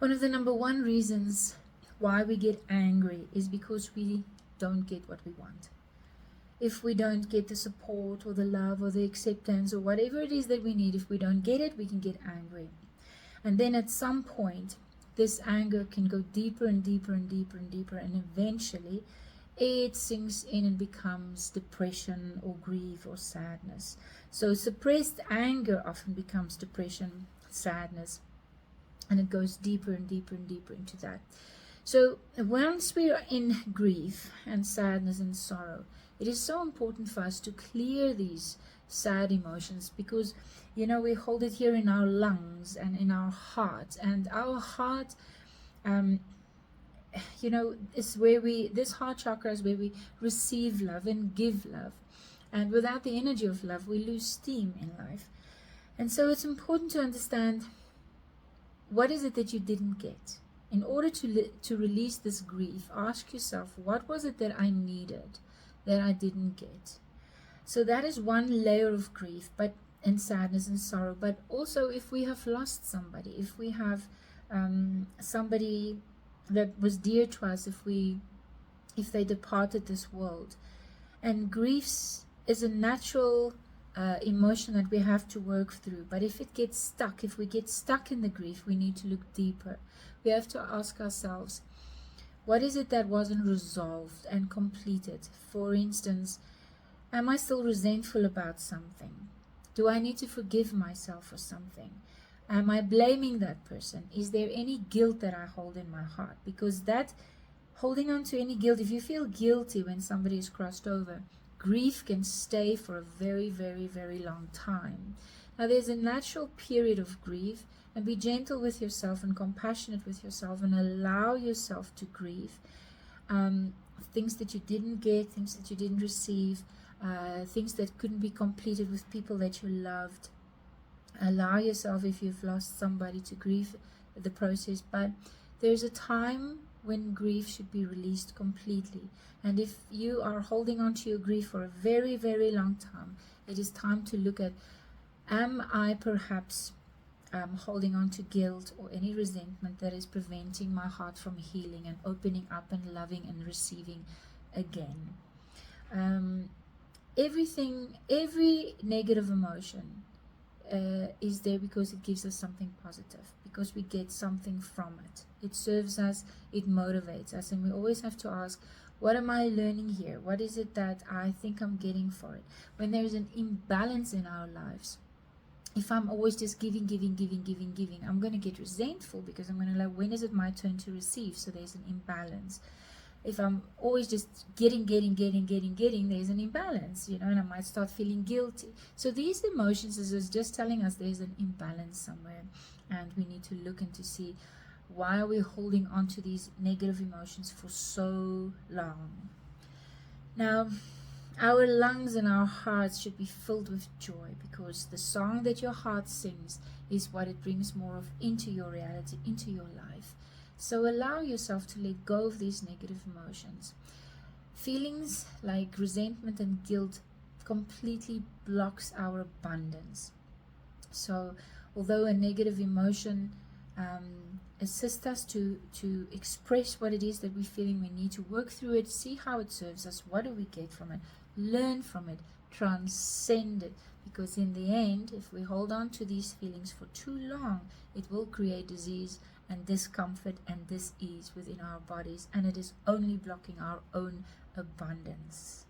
One of the number one reasons why we get angry is because we don't get what we want. If we don't get the support or the love or the acceptance or whatever it is that we need, if we don't get it, we can get angry. And then at some point, this anger can go deeper and deeper and deeper and deeper, and eventually it sinks in and becomes depression or grief or sadness. So suppressed anger often becomes depression, sadness, and it goes deeper and deeper and deeper into that. So once we are in grief and sadness and sorrow, it is so important for us to clear these sad emotions, because we hold it here in our lungs and in our heart, and our heart is where this heart chakra is where we receive love and give love, and without the energy of love we lose steam in life. And so it's important to understand, what is it that you didn't get? In order to release this grief, ask yourself, what was it that I needed that I didn't get? So that is one layer of grief, and sadness and sorrow. But also, if we have lost somebody, if we have somebody that was dear to us, if they departed this world, and grief is a natural emotion that we have to work through. But if we get stuck in the grief, we need to look deeper. We have to ask ourselves, what is it that wasn't resolved and completed? For instance, am I still resentful about something? Do I need to forgive myself for something? Am I blaming that person? Is there any guilt that I hold in my heart? Because that holding on to any guilt, if you feel guilty when somebody is crossed over, grief can stay for a very, very, very long time. Now, there's a natural period of grief, and be gentle with yourself and compassionate with yourself, and allow yourself to grieve things that you didn't get, things that you didn't receive, things that couldn't be completed with people that you loved. Allow yourself, if you've lost somebody, to grieve the process, but there's a time when grief should be released completely. And if you are holding on to your grief for a very, very long time, it is time to look at, am I perhaps holding on to guilt or any resentment that is preventing my heart from healing and opening up and loving and receiving again? Every negative emotion is there because it gives us something positive, because we get something from it. It serves us, it motivates us, and we always have to ask, what am I learning here? What is it that I think I'm getting for it? When there is an imbalance in our lives, if I'm always just giving, I'm going to get resentful, because I'm going to like, when is it my turn to receive? So there's an imbalance. If I'm always just getting, there's an imbalance, and I might start feeling guilty. So these emotions is just telling us there's an imbalance somewhere, and we need to look into see, why are we holding on to these negative emotions for so long? Now, our lungs and our hearts should be filled with joy, because the song that your heart sings is what it brings more of into your reality, into your life. So allow yourself to let go of these negative emotions. Feelings like resentment and guilt completely blocks our abundance. So although a negative emotion assists us to express what it is that we're feeling, we need to work through it, see how it serves us, what do we get from it, learn from it, transcend it. Because in the end, if we hold on to these feelings for too long, it will create disease and discomfort and dis-ease within our bodies, and it is only blocking our own abundance.